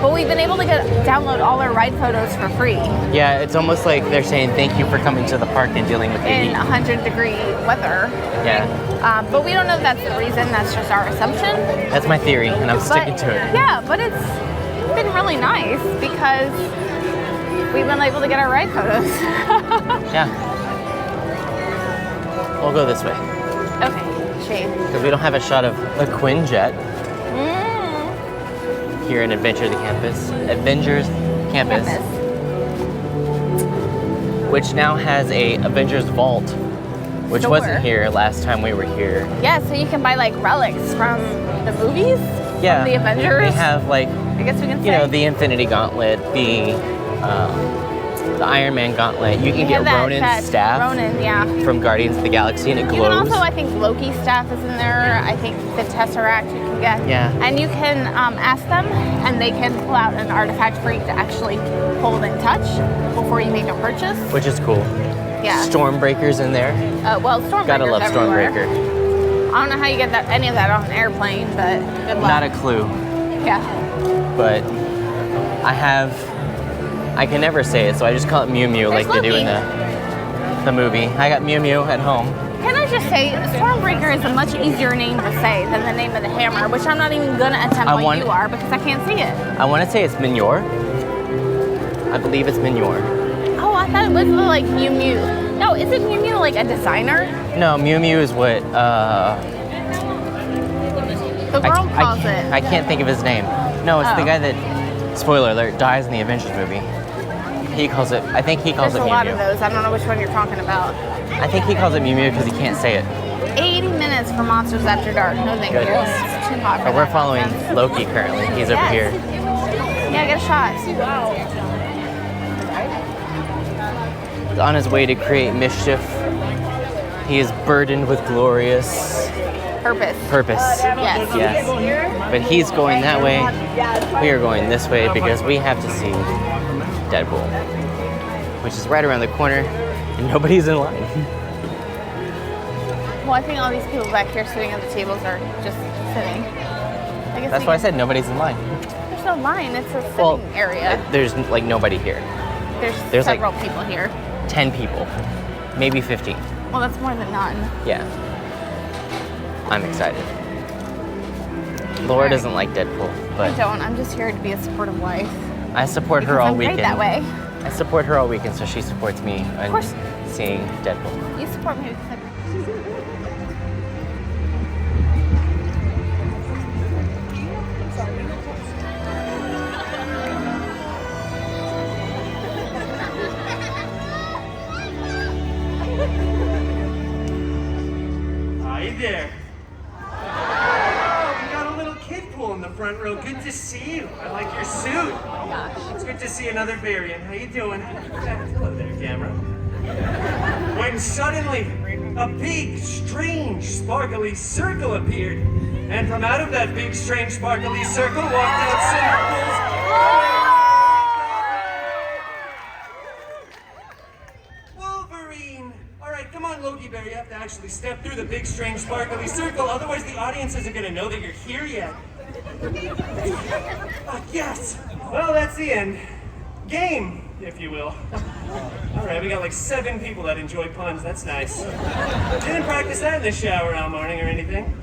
but we've been able to download all our ride photos for free Yeah, it's almost like they're saying thank you for coming to the park and dealing with the in heat. 100-degree weather. Yeah, But we don't know if that's the reason. That's just our assumption. that's my theory, and I'm sticking to it. Yeah, but it's been really nice because we've been able to get our ride photos. Yeah. We'll go this way Okay, shade. because we don't have a shot of the Quinjet here in Avengers Campus, which now has a Avengers Vault, which Store. wasn't here last time we were here. Yeah, so you can buy like relics from the movies, Yeah, from the Avengers. They have like, I guess we can say. you know, the Infinity Gauntlet, the Iron Man Gauntlet. You can get Ronan's staff Ronan, yeah. from Guardians of the Galaxy, and it You can glows. also, I think, Loki's staff is in there. I think the Tesseract you can get. Yeah. And you can ask them, and they can pull out an artifact for you to actually hold and touch before you make a purchase. Which is cool. Yeah. Stormbreaker's in there. Well, Stormbreaker's Gotta love everywhere. Stormbreaker. I don't know how you get any of that on an airplane, but good luck. Not a clue, Yeah. but I can never say it, so I just call it Mew Mew like There's they do in Loki. the movie. I got Mew Mew at home. Can I just say, Stormbreaker is a much easier name to say than the name of the hammer, which I'm not even gonna attempt like you are because I can't see it. I want to say it's Minyor. I believe it's Minyor. Oh, I thought it was like Mew Mew. No, isn't Mew Mew like a designer? No, Mew Mew is what The girl calls it. I can't think of his name. No, it's the Oh. guy that, spoiler alert, dies in the Avengers movie. He calls it, I think he calls There's it a Mew lot Mew. of those. I don't know which one you're talking about. I think he calls it Mew Mew because he can't say it. 80 minutes for Monsters After Dark. No thank you. Goodness. It's too hot for But we're that following nonsense. Loki currently. He's over Yes. here. Yeah, get a shot. He's on his way to create mischief. He is burdened with glorious Purpose. purpose. Yes. Yes. But he's going that way. We are going this way because we have to see Deadpool, which is right around the corner, and nobody's in line. Well, I think all these people back here sitting at the tables are just sitting. I guess That's why I said nobody's in line. there's no line. It's a sitting Well, area. there's like nobody here. There's like- several people here. 10 people, maybe 15. Well, that's more than none. Yeah. I'm excited. Laura doesn't like Deadpool, I but don't. I'm just here to be a supportive wife. I support her Because all I'm weekend. great that way. I support her all weekend, so she supports me and course. seeing Deadpool. You support me because Hi there. Oh, we got a little kid pool in the front row. Good to see you. I like your suit. It's good to see another variant. How you doing? Hello there, camera. When suddenly a big, strange, sparkly circle appeared, and from out of that big, strange, sparkly circle walked out Wolverine! Alright, come on, Loki Bear. You have to actually step through the big, strange, sparkly circle, otherwise the audience isn't gonna know that you're here yet. Yes! Well, that's the end. Game, if you will. Alright, we got like 7 people that enjoy puns. That's nice. Didn't practice that in the shower all morning or anything.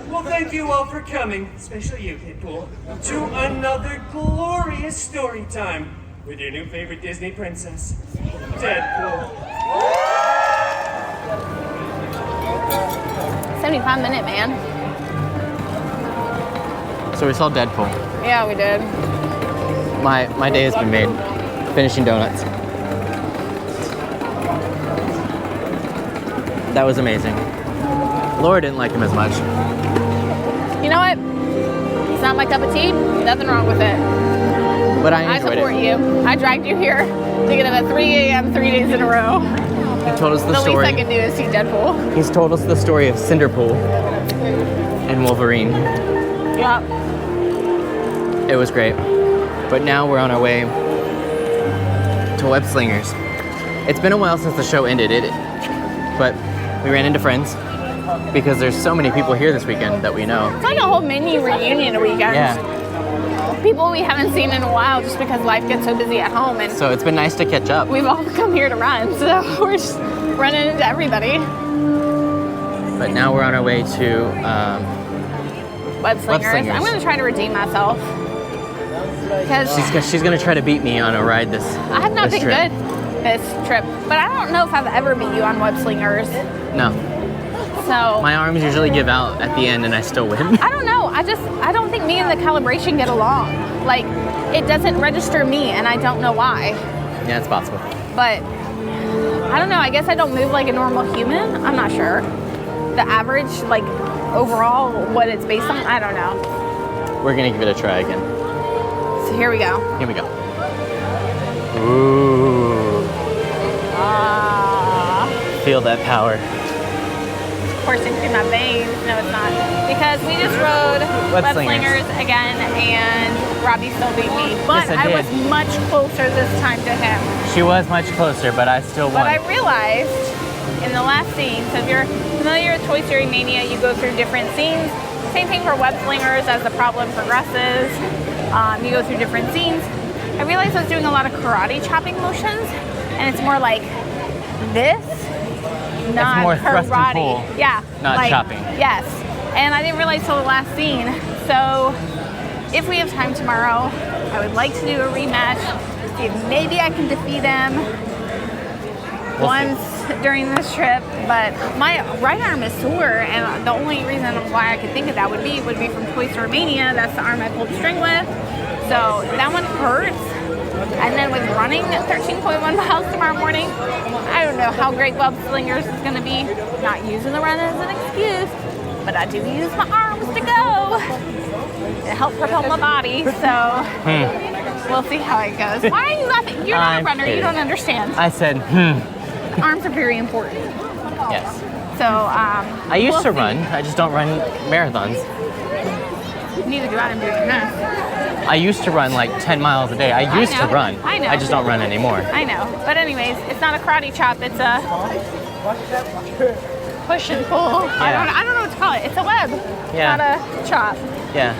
Well, thank you all for coming, especially you, Kidpool, to another glorious story time with your new favorite Disney princess, Deadpool. 75-minute man. So we saw Deadpool. Yeah, we did. My day has been made finishing donuts. That was amazing. Laura didn't like them as much. You know what? It's not my cup of tea. Nothing wrong with it. But I I enjoyed support it. you. I dragged you here to get up at 3 a.m. 3 days in a row. He told us the The story. least I can do is see Deadpool. He's told us the story of Cinderpool and Wolverine. Yep. It was great. But now we're on our way to Web Slingers. It's been a while since the show ended, but we ran into friends because there's so many people here this weekend that we know. It's like a whole mini reunion weekend. Yeah. People we haven't seen in a while just because life gets so busy at home, and So it's been nice to catch up. we've all come here to run, so we're just running into everybody. But now we're on our way to Web Slingers. Slingers. I'm going to try to redeem myself. Because she's gonna try to beat me on a ride this I have not this been trip. good this trip, but I don't know if I've ever beat you on Web Slingers. No. So My arms usually give out at the end and I still win. I don't know. I don't think me and the calibration get along. Like, it doesn't register me, and I don't know why. Yeah, it's possible. But I don't know. I guess I don't move like a normal human. I'm not sure. The average, like overall, what it's based on, I don't know. We're gonna give it a try again. So here we go. Here we go. Ooh. Feel that power. Coursing through my veins. No, it's not. Because we just rode Web Web Slingers. Slingers again, and Robbie still beat me. But Yes, I I was did. much closer this time to him. She was much closer, but I still won. But I realized in the last scene, so if you're familiar with Toy Story Mania, you go through different scenes. Same thing for Web Slingers as the problem progresses. You go through different scenes. I realized I was doing a lot of karate chopping motions, and it's more like this, not more karate. thrust and pull, Yeah, not like, chopping. Yes, and I didn't realize till the last scene. So if we have time tomorrow, I would like to do a rematch. See if maybe I can defeat him We'll see. once during this trip, but my right arm is sore, and the only reason why I could think of that would be from Toy Story Mania. That's the arm I pulled the string with, so that one hurts. And then with running 13.1 miles tomorrow morning, I don't know how great Web Slingers is going to be. Not using the run as an excuse, but I do use my arms to go to help propel my body. So we'll see how it goes. Why are you laughing? You're not I'm a runner. You kidding. don't understand. I said, Arms are very important. yes. So I used we'll to see. run. I just don't run marathons. Neither do I. I'm doing this. I used to run like 10 miles a day. I used to know. run. I know. I just don't run anymore. I know. But anyways, it's not a karate chop. It's a push and pull. Yeah. I don't know what to call it. It's a web. Yeah. Not a chop. Yeah,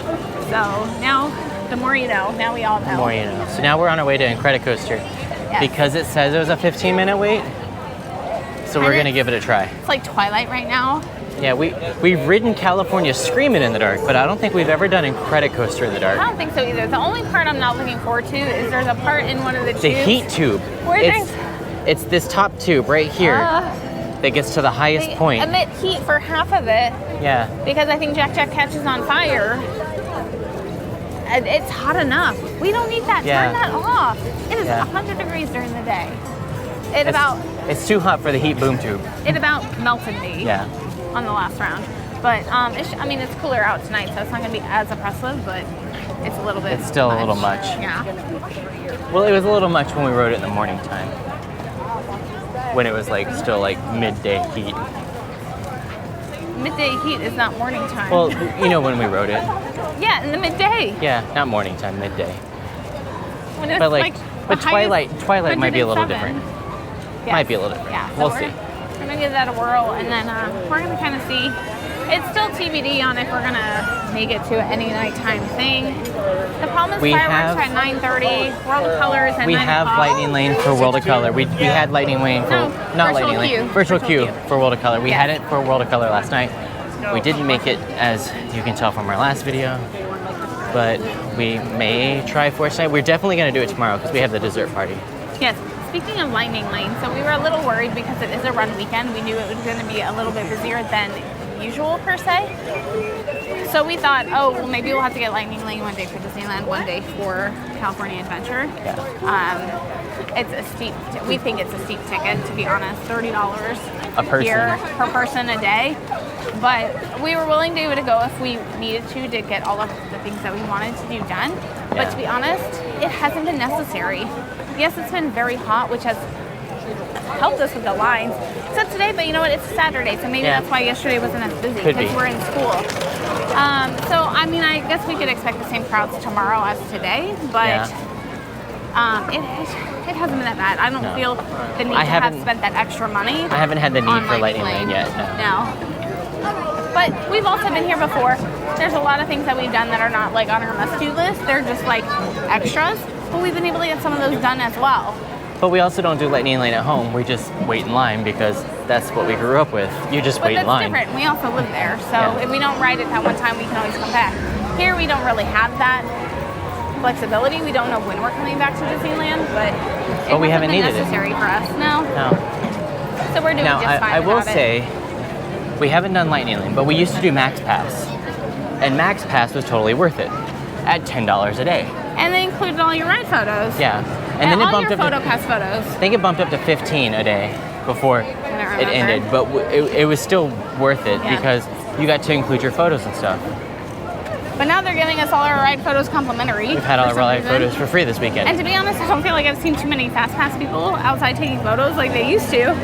So now, the more you know. Now we all know. the more you know. So now we're on our way to Incredicoaster. Yes. Because it says it was a 15-minute wait. So we're And gonna it's- give it a try. It's like twilight right now. Yeah, we've ridden California Screamin' in the dark, but I don't think we've ever done Incredicoaster in the I dark. don't think so either. The only part I'm not looking forward to is there's a part in one of the The tubes heat tube. Where It's this top tube right here that gets to the highest they point. emit heat for half of it Yeah. because I think Jack Jack catches on fire. And it's hot enough. We don't need that. Yeah. Turn that off. It is Yeah. 100 degrees during the day. It It's too hot for the heat boom tube. about melted me Yeah. on the last round. But it's cooler out tonight, so it's not going to be as oppressive, but it's a little bit. It's still a little much. Yeah. Well, it was a little much when we rode it in the morning time. When it was like still like midday heat. Midday heat is not morning time. Well, you know when we rode it. yeah, in the midday. Yeah, not morning time, midday. When it's But like, the but highest Twilight might be a little 107. different. Yes. Might be a little different. Yeah, so We'll we're see. We're gonna give that a whirl, and then we're gonna kind of see. It's still TBD on if we're gonna make it to any nighttime thing. The problem is We fireworks have- are at 9:30. World of Colors at We 9 have o'clock. Lightning Lane for World of Color. We had Lightning Lane for No, not Virtual Lightning Lane, Queue. Virtual Virtual Queue Queue. for World of Color. We Yes. had it for World of Color last night. We didn't make it, as you can tell from our last video, but we may try for it tonight. We're definitely going to do it tomorrow because we have the dessert party. Yes. Speaking of Lightning Lane, so we were a little worried because it is a run weekend. We knew it was going to be a little bit busier than usual per se. So we thought, oh, well, maybe we'll have to get Lightning Lane one day for Disneyland, one day for California Adventure. It's a steep, we think it's a steep ticket, to be honest, $30 A person. here per person a day. But we were willing to go if we needed to get all of the things that we wanted to do done. But Yeah. to be honest, it hasn't been necessary. Yes, it's been very hot, which has helped us with the lines. Except today, but you know what? It's Saturday, so maybe Yeah. that's why yesterday wasn't as busy Could be. because we're in school. So I mean, I guess we could expect the same crowds tomorrow as today, but it hasn't been that bad. I don't No. feel the need I to have haven't- spent that extra money. I haven't had the need on for Lightning Lane yet. No. But we've also been here before. There's a lot of things that we've done that are not like on our must-do list. They're just like extras. But we've been able to get some of those done as well. But we also don't do Lightning Lane at home. We just wait in line because that's what we grew up with. You just But wait that's in line. different. We also live there. So Yeah. if we don't ride it that one time, we can always come back. Here we don't really have that flexibility. We don't know when we're coming back to Disneyland, but it we hasn't haven't been needed it. necessary for us. No. No. So we're doing Now, just fine I will without it. say, we haven't done Lightning Lane, but we used to do Max Pass. And Max Pass was totally worth it at $10 a day. And they included all your ride photos. Yeah. And then it all bumped your up to, PhotoPass photos. I think it bumped up to 15 a day before it remember. ended, but it was still worth it Yeah. because you got to include your photos and stuff. But now they're giving us all our ride photos complimentary. We've had all for our some ride reason. photos for free this weekend. And to be honest, I don't feel like I've seen too many Fast Pass people outside taking photos like they used to.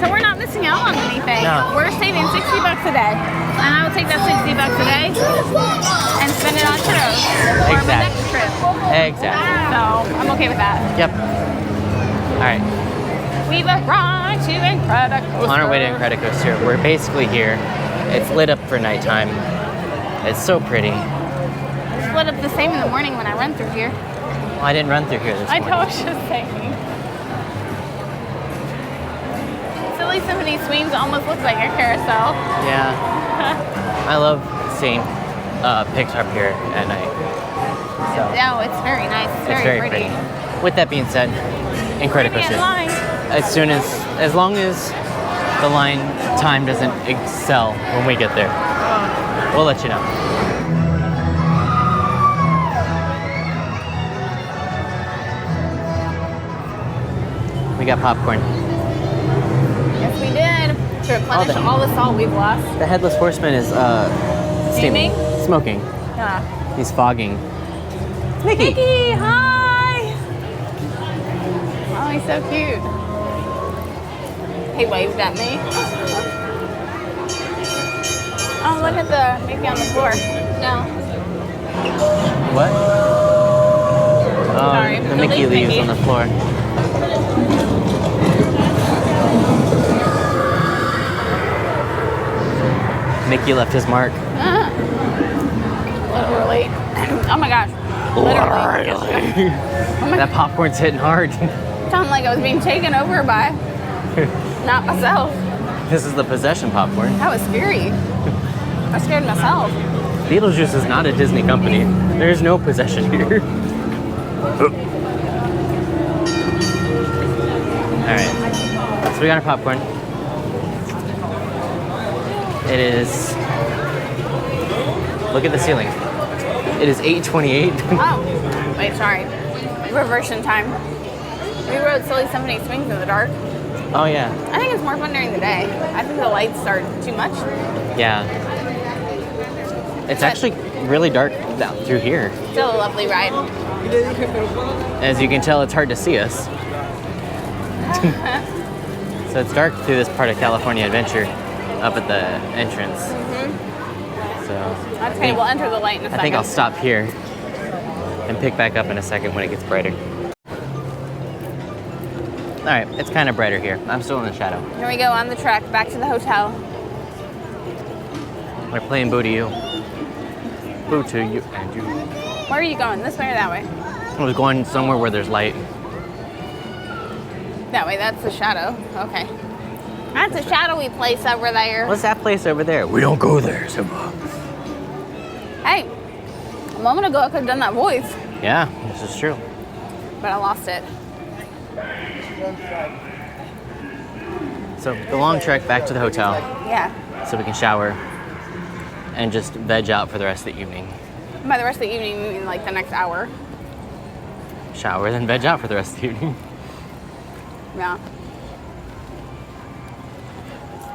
So we're not missing out on anything. No. We're saving $60 a day. And I would take that $60 a day and spend it on churros for my Exactly. next trip. Exactly. So I'm okay with that. Yep. All right. We've arrived to Incredicoaster. On our way to Incredicoaster, we're basically here. It's lit up for nighttime. It's so pretty. Well, Split up the same in the morning when I run through here. I didn't run through here this I morning. know, I was just saying. Silly Symphony Swings almost looks like a carousel. Yeah. I love seeing Pixar Pier at night. So No, it's very nice. It's very pretty. With that being said, Maybe in Incredicoaster. line. As long as the line time doesn't excel when we get there, we'll let you know. We got popcorn. Yes, we did. To replenish all the salt we've lost. The Headless Horseman is steaming. Steaming? Smoking. Yeah. He's fogging. Mickey! Mickey, hi! Oh, he's so cute. He waved at me. Oh, look at the Mickey on the floor. No. What? Oh, Sorry, the the Mickey leaf leaves Mickey. on the floor. Mickey left his mark. Literally. Oh my gosh. Literally. That popcorn's hitting hard. Sounded like I was being taken over by not myself. This is the possession popcorn. That was scary. I scared myself. Beetlejuice is not a Disney company. There's no possession here. Alright. So we got our popcorn. It is. Look at the ceiling. It is 8:28. Oh, wait, sorry. Reversion time. We rode Silly Symphony Swings in the dark. Oh yeah. I think it's more fun during the day. I think the lights are too much. Yeah. It's actually really dark down through here. Still a lovely ride. As you can tell, it's hard to see us. So it's dark through this part of California Adventure up at the entrance. So That's okay. We'll enter the light in a second. I think I'll stop here and pick back up in a second when it gets brighter. All right, it's kind of brighter here. I'm still in the shadow. Here we go on the trek back to the hotel. We're playing Boo to You. Boo to you and you. Where are you going? This way or that way? I was going somewhere where there's light. That way. That's the shadow. Okay. That's a shadowy place over there. What's that place over there? We don't go there, Simba. Hey, a moment ago I could have done that voice, Yeah, this is true. but I lost it. So the long trek back to the hotel Yeah. so we can shower, and just veg out for the rest of the evening. By the rest of the evening, you mean like the next hour. Shower, then veg out for the rest of the evening. Yeah.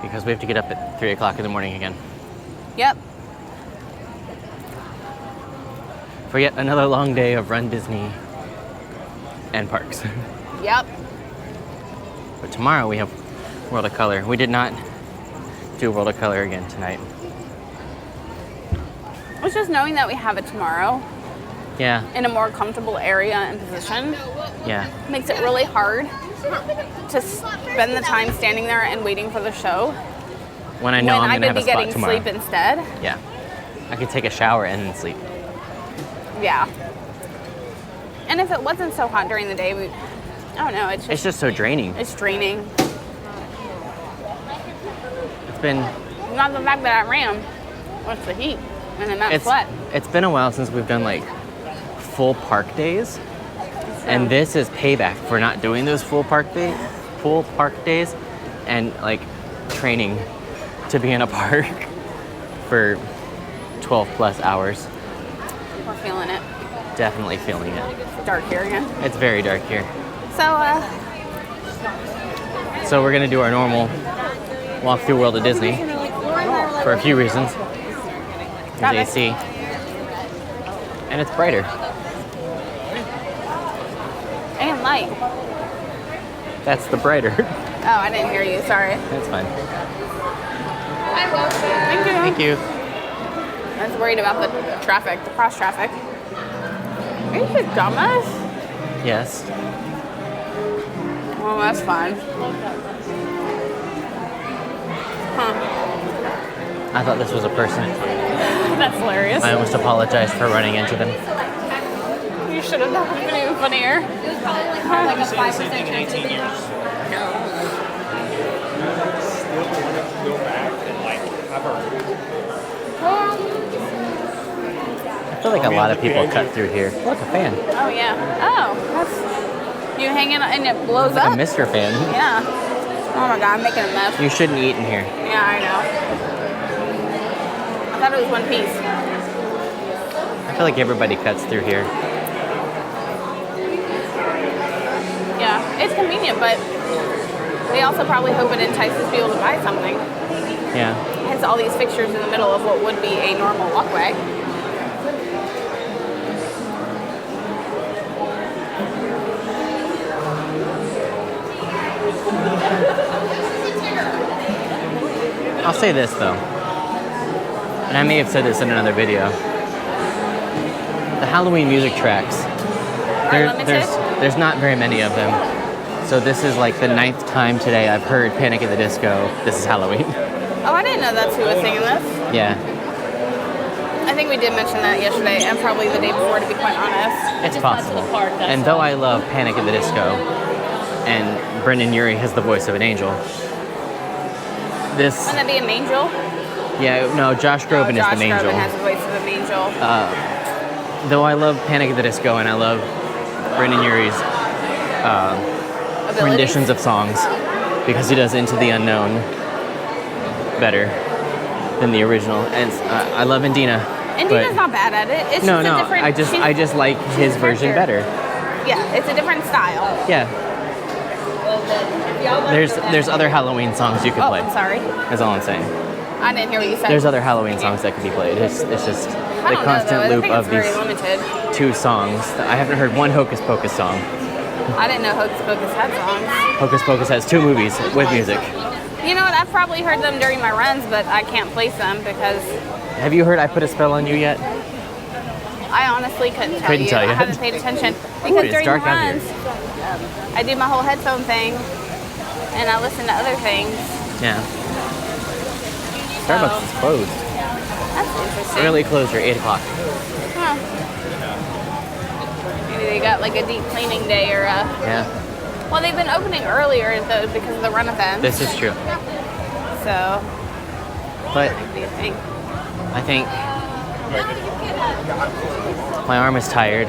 Because we have to get up at 3 o'clock in the morning again. Yep. For yet another long day of Run Disney and parks. Yep. But tomorrow we have World of Color. We did not do World of Color again tonight. It's just knowing that we have it tomorrow Yeah, in a more comfortable area and position yeah. makes it really hard to spend the time standing there and waiting for the show When I know when I I'm gonna could have a be spot getting tomorrow. sleep instead. Yeah. I could take a shower and then sleep. Yeah. And if it wasn't so hot during the day, I don't know, It's just so draining. it's draining. It's been Not the fact that I ran, it's the heat and then that sweat. it's been a while since we've done like full park days. And this is payback for not doing those full park days and like training to be in a park for 12 plus hours. We're feeling it. Definitely feeling it. It's dark here again. It's very dark here. So, So we're gonna do our normal walk through World of Disney for a few reasons. Got There's it. AC. And it's brighter. and light. That's the brighter. Oh, I didn't hear you. Sorry. That's fine. Thank you. Thank you. I was worried about the traffic, the cross traffic. Are you just dumbass? Yes. Well, that's fine. Huh. I thought this was a person. That's hilarious. I almost apologized for running into them. You should have done it even funnier. Like a 5% chance of being I feel like a lot of people cut through here. Look, a fan. Oh, yeah. Oh, that's... You hang it and it blows Like up? a Mr. Fan. Yeah. Oh my god, I'm making a mess. You shouldn't eat in here. Yeah, I know. I thought it was one piece. I feel like everybody cuts through here. Yeah, it's convenient, but they also probably hope it entices people to buy something. Yeah. Hence all these fixtures in the middle of what would be a normal walkway. I'll say this though, and I may have said this in another video. The Halloween music tracks, limited? there's not very many of them. So this is like the 9th time today I've heard Panic at the Disco, This is Halloween. Oh, I didn't know that's who was singing this. Yeah, I think we did mention that yesterday, and probably the day before, to be quite honest. it's possible. And though I love Panic at the Disco, and Brendan Urie has the voice of an angel, this, Wouldn't that be a angel? yeah, no, Josh Groban is Josh the angel. Groban has the voice of an angel. Though I love Panic at the Disco and I love Brendan Urie's Abilities? renditions of songs because he does Into the Unknown better than the original. And I love Indina. And but Dina's not bad at it. It's no, just no, a different... I just like his a version character. better. Yeah, it's a different style. Yeah. There's other Halloween songs you could Oh, play. I'm sorry. That's all I'm saying. I didn't hear what you said. There's other Halloween songs that could be played. It's just I the don't constant know, though. loop I think of it's very these limited. 2 songs. I haven't heard one Hocus Pocus song. I didn't know Hocus Pocus had songs. Hocus Pocus has 2 movies with music. You know what? I've probably heard them during my runs, but I can't place them because Have you heard I Put a Spell on You yet? I honestly couldn't tell Couldn't you. tell you. I haven't paid attention because it's during the dark out here. runs, I do my whole headphone thing, and I listen to other things. Yeah. Starbucks is closed. That's interesting. Early closure, 8 o'clock. Huh. Maybe they got like a deep cleaning day or a... Yeah, Well, they've been opening earlier though because of the run events. this is true. So, But what do you think? I think my arm is tired.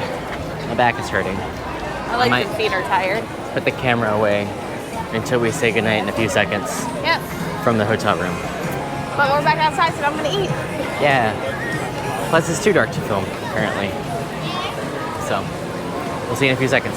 My back is hurting. I like might- the feet are tired. Put the camera away until we say goodnight in a few seconds Yep. from the hotel room. But we're back outside, so I'm gonna eat. Yeah. Plus, it's too dark to film currently. So, we'll see you in a few seconds.